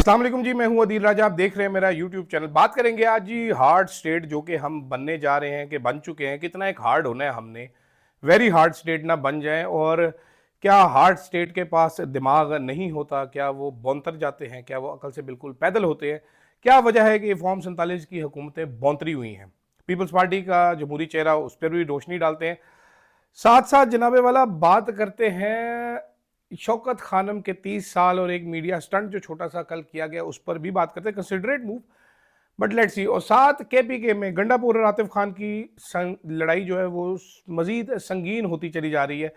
अस्सलाम वालेकुम जी, मैं हूं अदील राजा। आप देख रहे हैं मेरा यूट्यूब चैनल। बात करेंगे आज जी हार्ड स्टेट जो कि हम बनने जा रहे हैं, कि बन चुके हैं। कितना एक हार्ड होना है हमने, वेरी हार्ड स्टेट ना बन जाए। और क्या हार्ड स्टेट के पास दिमाग नहीं होता? क्या वो बौंतर जाते हैं? क्या वो अकल से बिल्कुल पैदल होते हैं? क्या वजह है कि फॉर्म 47 की हुकूमतें बौंतरी हुई हैं? पीपल्स पार्टी का जमहूरी चेहरा, उस पर भी रोशनी डालते हैं। साथ साथ जनाबे वाला बात करते हैं शौकत खानम के 30 साल और एक मीडिया स्टंट जो छोटा सा कल किया गया, उस पर भी बात करते हैं। Considerate move, but let's see. और साथ केपीके में गंडापुर और आतिफ खान की लड़ाई जो है वो मजीद संगीन होती चली जा रही है।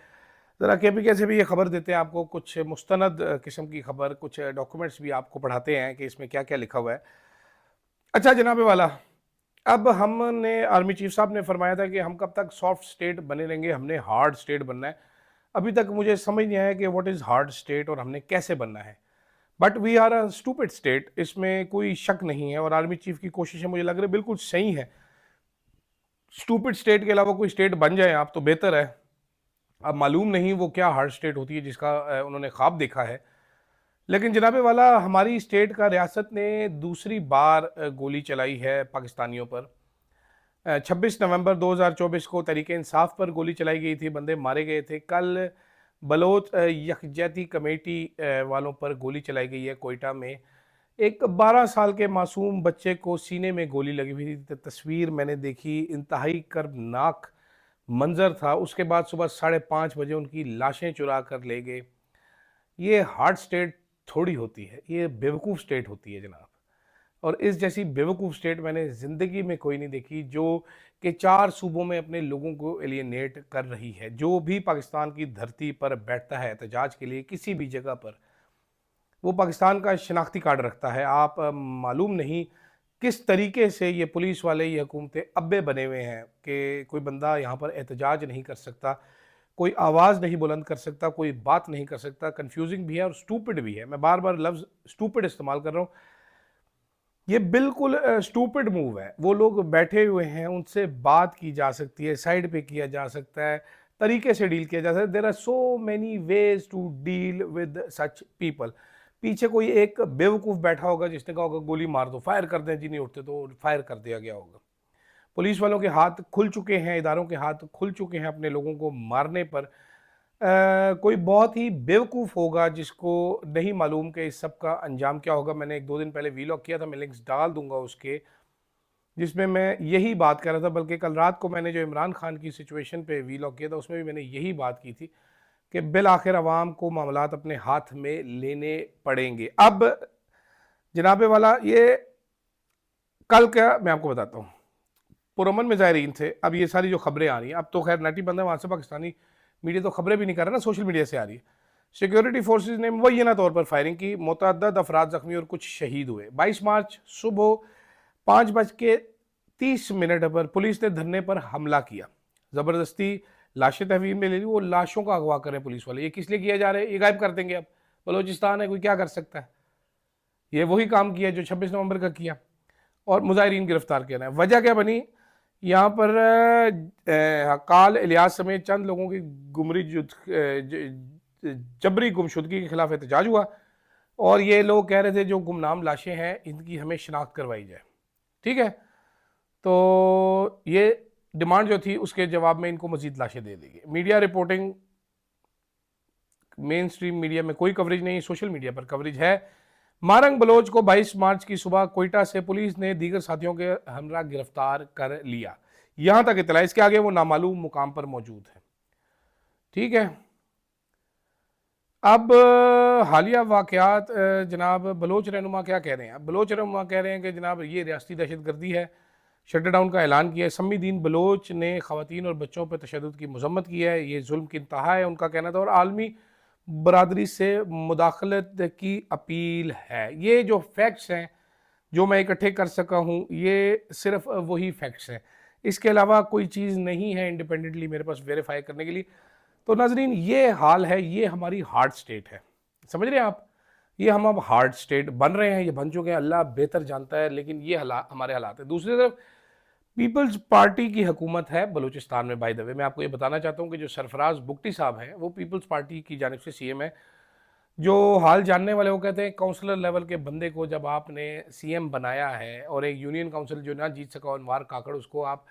ज़रा केपीके से भी ये खबर देते हैं आपको, कुछ मुस्तनद किस्म की खबर, कुछ डॉक्यूमेंट्स भी आपको पढ़ाते हैं कि इसमें क्या क्या लिखा हुआ है। अच्छा जनाबे वाला, अब हमने आर्मी चीफ साहब ने फरमाया था कि हम कब तक सॉफ्ट स्टेट बने रहेंगे, हमने हार्ड स्टेट बनना है। अभी तक मुझे समझ नहीं आया कि व्हाट इज़ हार्ड स्टेट और हमने कैसे बनना है। But we are a stupid state, इसमें कोई शक नहीं है। और आर्मी चीफ की कोशिशें मुझे लग रही है बिल्कुल सही है। स्टूपिड स्टेट के अलावा कोई स्टेट बन जाए आप तो बेहतर है। अब मालूम नहीं वो क्या हार्ड स्टेट होती है जिसका उन्होंने ख्वाब देखा है। लेकिन जनाबे वाला, हमारी स्टेट का रियासत ने दूसरी बार गोली चलाई है पाकिस्तानियों पर। 26 नवंबर 2024 को तरीके इंसाफ पर गोली चलाई गई थी, बंदे मारे गए थे। कल बलोच यकजहती कमेटी वालों पर गोली चलाई गई है कोयटा में। एक 12 साल के मासूम बच्चे को सीने में गोली लगी हुई थी। तस्वीर मैंने देखी, इंतहाई कर्बनाक मंजर था। उसके बाद सुबह 5:30 बजे उनकी लाशें चुरा कर ले गए। ये हार्ड स्टेट थोड़ी होती है, ये बेवकूफ़ स्टेट होती है जनाब। और इस जैसी बेवकूफ़ स्टेट मैंने ज़िंदगी में कोई नहीं देखी, जो कि 4 सूबों में अपने लोगों को एलियनेट कर रही है। जो भी पाकिस्तान की धरती पर बैठता है एहतजाज के लिए किसी भी जगह पर, वो पाकिस्तान का शनाख्ती कार्ड रखता है। आप मालूम नहीं किस तरीके से ये पुलिस वाले, ये हुकूमतें अब्बे बने हुए हैं कि कोई बंदा यहाँ पर एहतजाज नहीं कर सकता, कोई आवाज़ नहीं बुलंद कर सकता, कोई बात नहीं कर सकता। कन्फ्यूजिंग भी है और स्टूपिड भी है। मैं बार बार लफ्ज़ स्टूपिड इस्तेमाल कर रहा हूँ। ये बिल्कुल स्टूपिड मूव है। वो लोग बैठे हुए हैं, उनसे बात की जा सकती है, साइड पे किया जा सकता है, तरीके से डील किया जा सकता है। There are so many ways to deal with such people. पीछे कोई एक बेवकूफ़ बैठा होगा जिसने कहा होगा गोली मार दो, फायर कर दें, जी नहीं उठते तो फायर कर दिया गया होगा। पुलिस वालों के हाथ खुल चुके हैं, इदारों के हाथ खुल चुके हैं अपने लोगों को मारने पर। कोई बहुत ही बेवकूफ़ होगा जिसको नहीं मालूम कि इस सब का अंजाम क्या होगा। मैंने 1-2 दिन पहले वीलॉग किया था, मैं लिंक्स डाल दूंगा उसके, जिसमें मैं यही बात कर रहा था। बल्कि कल रात को मैंने जो इमरान खान की सिचुएशन पे वीलॉग किया था, उसमें भी मैंने यही बात की थी कि बिल आखिर अवाम को मामलात अपने हाथ में लेने पड़ेंगे। अब जनाबे वाला, ये कल क्या मैं आपको बताता हूँ। पुरअमन में ज़ायरीन थे। अब ये सारी जो खबरें आ रही हैं, अब तो खैर नटी बंद है वहाँ से, पाकिस्तानी मीडिया तो खबरें भी नहीं कर रहा ना, सोशल मीडिया से आ रही है। सिक्योरिटी फोर्सेज ने मुबैना तौर पर फायरिंग की, मुतअद्दद अफराद जख्मी और कुछ शहीद हुए। 22 मार्च सुबह 5:30 पर पुलिस ने धरने पर हमला किया, ज़बरदस्ती लाशें तहवील में ले ली। वो लाशों का अगवा करें पुलिस वाले, ये किस लिए किया जा रहा है? ये गायब कर देंगे। अब बलोचिस्तान है, कोई क्या कर सकता है? ये वही काम किया जो 26 नवंबर का किया, और मुजाहिरीन गिरफ्तार किया है। वजह क्या बनी? यहाँ पर काल इलियास समेत चंद लोगों की जबरी गुमशुदगी के खिलाफ एहतजाज हुआ। और ये लोग कह रहे थे जो गुमनाम लाशें हैं इनकी हमें शनाख्त करवाई जाए। ठीक है, तो ये डिमांड जो थी उसके जवाब में इनको मजीद लाशें दे दी गई। Media reporting, main stream media में कोई कवरेज नहीं, सोशल मीडिया पर कवरेज है। मारंग बलोच को 22 मार्च की सुबह कोयटा से पुलिस ने दीगर साथियों के हमरा गिरफ्तार कर लिया। यहां तक इतला, इसके आगे वो नामालूम मुकाम पर मौजूद है। ठीक है, अब हालिया वाकयात, जनाब बलोच रहनुमा क्या कह रहे हैं? अब बलोच रहनुमा कह रहे हैं कि जनाब ये रियासती दहशत गर्दी है, शटर डाउन का ऐलान किया है। सम्मी दीन बलोच ने ख़वातीन और बच्चों पर तशद्दुद की मजम्मत की है, ये जुल्म की इंतहा है उनका कहना था। और आलमी बरादरी से मुदाखलत की अपील है। ये जो फैक्ट्स हैं जो मैं इकट्ठे कर सका हूँ, ये सिर्फ वही फैक्ट्स हैं, इसके अलावा कोई चीज़ नहीं है इंडिपेंडेंटली मेरे पास वेरीफाई करने के लिए। तो नाजरीन, ये हाल है, ये हमारी हार्ड स्टेट है। समझ रहे हैं आप? ये हम अब हार्ड स्टेट बन रहे हैं, ये बन चुके हैं, अल्लाह बेहतर जानता है। लेकिन ये हमारे हालात है। दूसरी तरफ पीपल्स पार्टी की हुकूमत है बलूचिस्तान में। बाय द वे मैं आपको ये बताना चाहता हूँ कि जो सरफराज बुगटी साहब हैं वो पीपल्स पार्टी की जानिब से सीएम है। जो हाल जानने वाले वो कहते हैं काउंसलर लेवल के बंदे को जब आपने सीएम बनाया है और एक यूनियन काउंसिल जो ना जीत सका और मार काकड़ उसको आप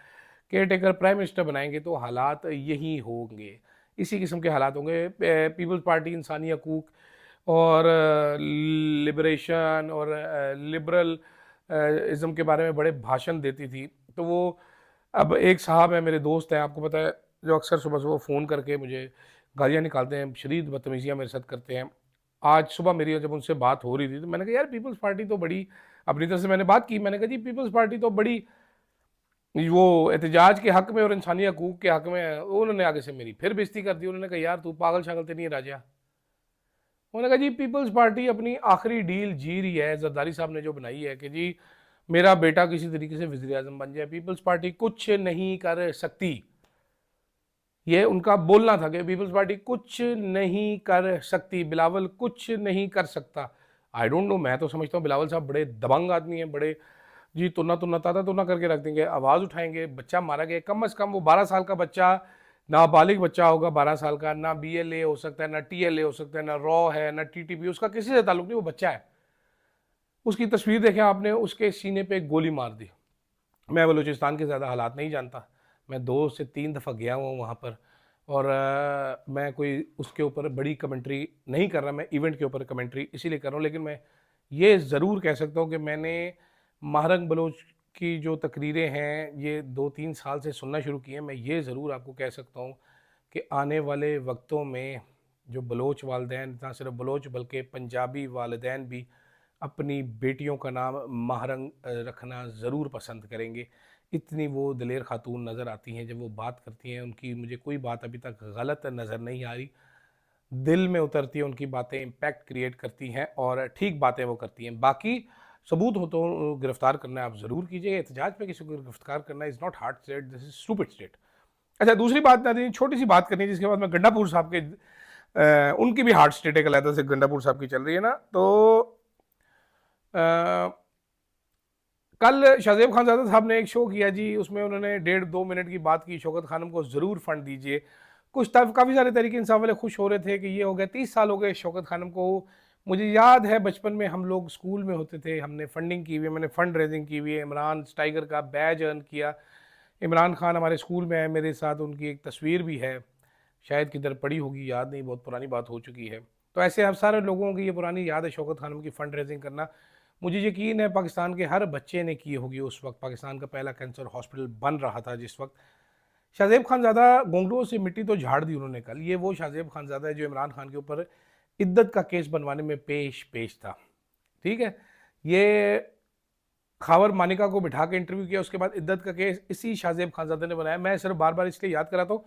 केयर टेकर प्राइम मिनिस्टर बनाएंगे तो हालात यही होंगे, इसी किस्म के हालात होंगे। पीपल्स पार्टी इंसानी हकूक और लिबरेशन और लिबरल इज़म के बारे में बड़े भाषण देती थी, तो वो अब एक साहब है मेरे दोस्त हैं, आपको पता है, जो अक्सर सुबह सुबह फ़ोन करके मुझे गालियाँ निकालते हैं, शदीद बदतमीज़ियाँ मेरे साथ करते हैं। आज सुबह मेरी जब उनसे बात हो रही थी तो मैंने कहा यार पीपल्स पार्टी तो बड़ी, अपनी तरफ से मैंने बात की, मैंने कहा जी पीपल्स पार्टी तो बड़ी वो एहतजाज के हक में और इंसानी हकूक के हक में है। उन्होंने आगे से मेरी फिर बेइज्जती कर दी। उन्होंने कहा यार तू पागल शागल तो नहीं है राजा। उन्होंने कहा जी पीपल्स पार्टी अपनी आखिरी डील जी रही है, जरदारी साहब ने जो बनाई है कि जी मेरा बेटा किसी तरीके से वज़ीर आज़म बन जाए, पीपल्स पार्टी कुछ नहीं कर सकती। ये उनका बोलना था कि पीपल्स पार्टी कुछ नहीं कर सकती, बिलावल कुछ नहीं कर सकता। आई डोंट नो, मैं तो समझता हूँ बिलावल साहब बड़े दबंग आदमी हैं, बड़े जी तुन्ना तुन्ना ताता तुन्ना करके रख देंगे, आवाज़ उठाएंगे, बच्चा मारा गया, कम अज़ कम वो 12 साल का बच्चा, नाबालिग बच्चा होगा 12 साल का, ना BLA हो सकता है, ना TLA हो सकता है, ना रॉ है, ना TTP, उसका किसी से ताल्लुक नहीं, वो बच्चा है। उसकी तस्वीर देखें आपने, उसके सीने पे एक गोली मार दी। मैं बलूचिस्तान के ज़्यादा हालात नहीं जानता, मैं 2 से 3 दफ़ा गया हूँ वहाँ पर, और मैं कोई उसके ऊपर बड़ी कमेंट्री नहीं कर रहा, मैं इवेंट के ऊपर कमेंट्री इसीलिए कर रहा हूँ, लेकिन मैं ये ज़रूर कह सकता हूँ कि मैंने महारंग बलोच की जो तकरीरें हैं ये 2-3 साल से सुनना शुरू की हैं। मैं ये ज़रूर आपको कह सकता हूँ कि आने वाले वक्तों में जो बलोच वालिदैन, ना सिर्फ बलोच बल्कि पंजाबी वालिदैन भी अपनी बेटियों का नाम महारंग रखना ज़रूर पसंद करेंगे। इतनी वो दिलेर खातून नज़र आती हैं, जब वो बात करती हैं उनकी मुझे कोई बात अभी तक गलत नज़र नहीं आ रही, दिल में उतरती है उनकी बातें, इम्पैक्ट क्रिएट करती हैं और ठीक बातें वो करती हैं। बाकी सबूत हो तो गिरफ्तार करना आप ज़रूर कीजिए, एहतजाज पे किसी को गिरफ्तार करना is not hard state, this is stupid state. अच्छा, दूसरी बात नाज़रीन, छोटी सी बात करनी है जिसके बाद मैं गंडापुर साहब के उनकी भी हार्ट स्टेट एक अलहदा से गंडापुर साहब की चल रही है ना, तो कल शाहजेब खानजादा साहब ने एक शो किया जी, उसमें उन्होंने 1.5-2 मिनट की बात की, शौकत खानम को ज़रूर फंड दीजिए। कुछ तब काफ़ी सारे तरीके इंसाफ वाले खुश हो रहे थे कि ये हो गया, 30 साल हो गए शौकत खानम को। मुझे याद है बचपन में हम लोग स्कूल में होते थे, हमने फंडिंग की हुई है, मैंने फंड रेजिंग की हुई है, इमरान टाइगर का बैज अर्न किया। इमरान खान हमारे स्कूल में है मेरे साथ, उनकी एक तस्वीर भी है, शायद किधर पड़ी होगी, याद नहीं, बहुत पुरानी बात हो चुकी है। तो ऐसे अब सारे लोगों की ये पुरानी याद है शौकत खानम की फ़ंड रेजिंग करना। मुझे यकीन है पाकिस्तान के हर बच्चे ने की होगी। उस वक्त पाकिस्तान का पहला कैंसर हॉस्पिटल बन रहा था जिस वक्त। शाहजेब खानज़ादा गोंगलुओं से मिट्टी तो झाड़ दी उन्होंने कल। ये वो शाहजेब खानज़ादा है जो इमरान खान के ऊपर इद्दत का केस बनवाने में पेश था, ठीक है। ये खावर मानिका को बिठा के इंटरव्यू किया, उसके बाद इद्दत का केस इसी शाहजेब खानज़ादा ने बनाया। मैं सिर्फ बार बार इसलिए याद कराता हूँ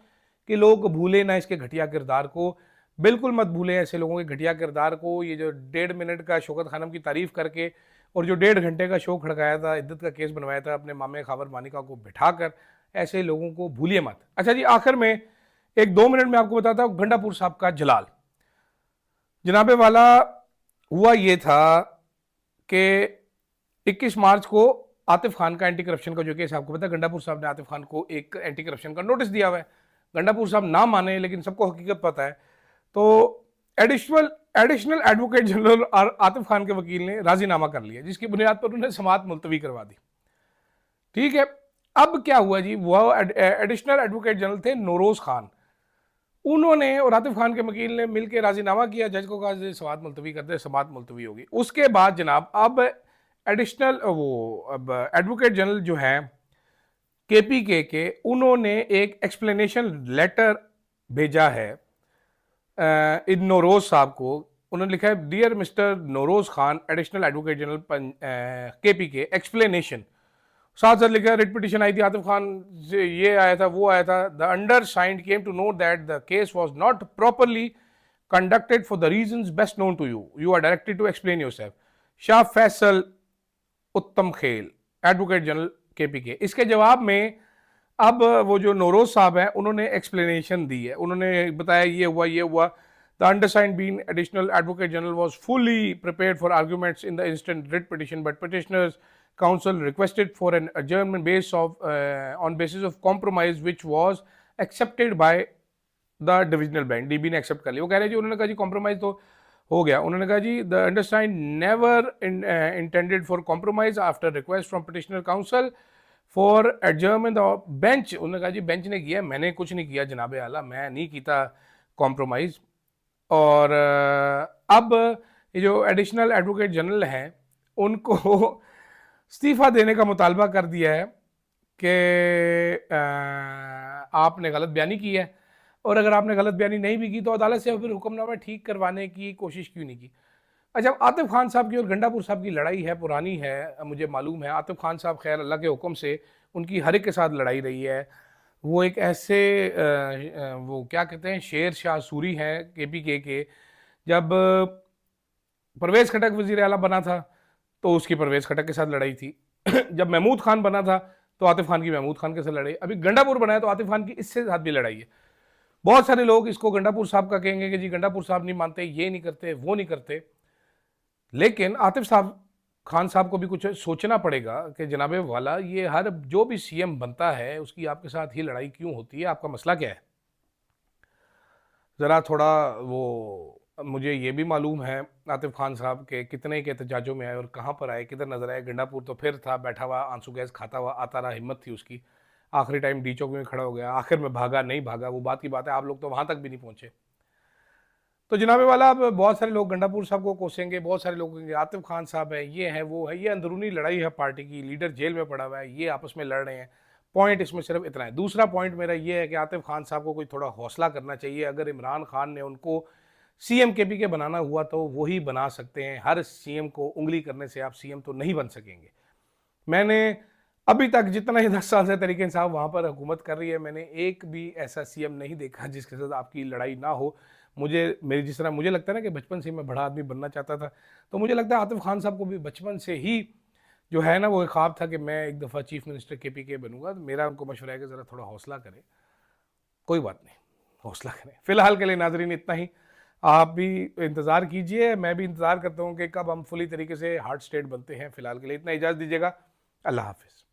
कि लोग भूले ना इसके घटिया किरदार को, बिल्कुल मत भूलें ऐसे लोगों के घटिया किरदार को। ये जो 1.5 मिनट का शौकत खानम की तारीफ़ करके और जो 1.5 घंटे का शो खड़काया था, इद्दत का केस बनवाया था अपने मामे खावर मानिका को बिठाकर, ऐसे लोगों को भूलिए मत। अच्छा जी, आखिर में एक 2 मिनट में आपको बताता हूँ गंडापुर साहब का जलाल। जनाबे वाला हुआ ये था कि 21 मार्च को आतिफ खान का एंटी करप्शन का जो केस आपको पता है, गंडापुर साहब ने आतिफ खान को एक एंटी करप्शन का नोटिस दिया हुआ है। गंडापुर साहब ना माने लेकिन सबको हकीकत पता है। तो एडिशनल एडवोकेट जनरल और आतिफ खान के वकील ने राजीनामा कर लिया, जिसकी बुनियाद पर उन्हें समाअत मुलतवी करवा दी, ठीक है। अब क्या हुआ जी, वो एडिशनल एडवोकेट जनरल थे नौरोज खान, उन्होंने और आतिफ खान के वकील ने मिलकर राजीनामा किया, जज को कहा समाअत मुलतवी करते, समाअत मुलतवी होगी। उसके बाद जनाब अब एडिशनल अब एडवोकेट जनरल जो है KPK उन्होंने एक एक्सप्लेनेशन लेटर भेजा है इन नौरोज साहब को। उन्होंने लिखा है, dear mister Nauroz Khan additional advocate general KPK, explanation. साथ साथ लिखा है रिट पिटिशन आई थी आतिफ खान से, ये आया था वो आया था। The undersigned came to know that the case was not properly conducted for the reasons best known to you, you are directed to explain yourself. Shah Faisal Uttam Khel, advocate general KPK। इसके जवाब में अब वो जो नौरोज साहब हैं उन्होंने एक्सप्लेनेशन दी है, उन्होंने बताया ये हुआ ये हुआ। The undersigned being additional advocate general was fully prepared for arguments in the instant writ petition, but petitioners counsel requested for an adjournment based on basis of compromise which was accepted by the divisional bench, DB ने accept कर लिया। वो कह रहे हैं जी, उन्होंने कहा जी compromise तो हो गया। उन्होंने कहा जी the understand never intended for compromise after request from petitioner counsel for adjournment the bench. उन्होंने कहा जी बेंच ने किया, मैंने कुछ नहीं किया जनाबे आला, मैं नहीं किया कॉम्प्रोमाइज। और अब ये जो एडिशनल एडवोकेट जनरल हैं उनको इस्तीफा देने का मुतालबा कर दिया है कि आपने गलत बयानी की है, और अगर आपने गलत बयानी नहीं भी की तो अदालत से फिर हुक्मनामा ठीक करवाने की कोशिश क्यों नहीं की। अच्छा, आतिफ खान साहब की और गंडापुर साहब की लड़ाई है, पुरानी है, मुझे मालूम है। आतिफ खान साहब खैर अल्लाह के हुक्म से उनकी हर एक के साथ लड़ाई रही है। वो एक ऐसे वो क्या कहते हैं शेर शाह सूरी हैं केपीके के। जब परवेज़ खटक वज़ीर आला बना था तो उसकी परवेज़ खटक के साथ लड़ाई थी। जब महमूद खान बना था तो आतिफ खान की महमूद खान के साथ लड़ाई। अभी गंडापुर बना है तो आतिफ खान की इससे साथ भी लड़ाई है। बहुत सारे लोग इसको गंडापुर साहब का कहेंगे कि जी गंडापुर साहब नहीं मानते, ये नहीं करते, वो नहीं करते। लेकिन आतिफ साहब खान साहब को भी कुछ सोचना पड़ेगा कि जनाबे वाला, ये हर जो भी सीएम बनता है उसकी आपके साथ ही लड़ाई क्यों होती है, आपका मसला क्या है। ज़रा थोड़ा वो, मुझे ये भी मालूम है आतिफ खान साहब के कितने के एहतजाजों में आए और कहाँ पर आए, किधर नजर आए। गंडापुर तो फिर था बैठा हुआ, आंसू गैस खाता हुआ आता रहा, हिम्मत थी उसकी। आखिरी टाइम डी चौक में खड़ा हो गया, आखिर में भागा नहीं भागा वो बात की बात है, आप लोग तो वहां तक भी नहीं पहुंचे। तो जनाबे वाला, अब बहुत सारे लोग गंडापुर साहब को कोसेंगे, बहुत सारे लोग कहेंगे आतिफ खान साहब है, ये है, वो है, ये अंदरूनी लड़ाई है पार्टी की, लीडर जेल में पड़ा हुआ है, ये आपस में लड़ रहे हैं। पॉइंट इसमें सिर्फ इतना है। दूसरा पॉइंट मेरा ये है कि आतिफ खान साहब को कोई थोड़ा हौसला करना चाहिए। अगर इमरान खान ने उनको सीएम केपी के बनाना हुआ तो वही बना सकते हैं। हर सीएम को उंगली करने से आप सीएम तो नहीं बन सकेंगे। मैंने अभी तक जितना ही 10 साल से तरीके साहब वहाँ पर हुकूमत कर रही है, मैंने एक भी ऐसा सीएम नहीं देखा जिसके साथ आपकी लड़ाई ना हो। मुझे, मेरी जिस तरह मुझे लगता है ना कि बचपन से मैं बड़ा आदमी बनना चाहता था, तो मुझे लगता है आतिफ खान साहब को भी बचपन से ही जो है ना वो ख्वाब था कि मैं एक दफ़ा चीफ मिनिस्टर केपी के बनूंगा। तो मेरा उनको मशवरा है कि ज़रा थोड़ा हौसला करें। कोई बात नहीं, हौसला करें। फिलहाल के लिए नाजरीन इतना ही। आप भी इंतज़ार कीजिए, मैं भी इंतज़ार करता हूँ कि कब हम फुली तरीके से हार्ट स्टेट बनते हैं। फिलहाल के लिए इतना, इजाज़त दीजिएगा। अल्लाह हाफिज़।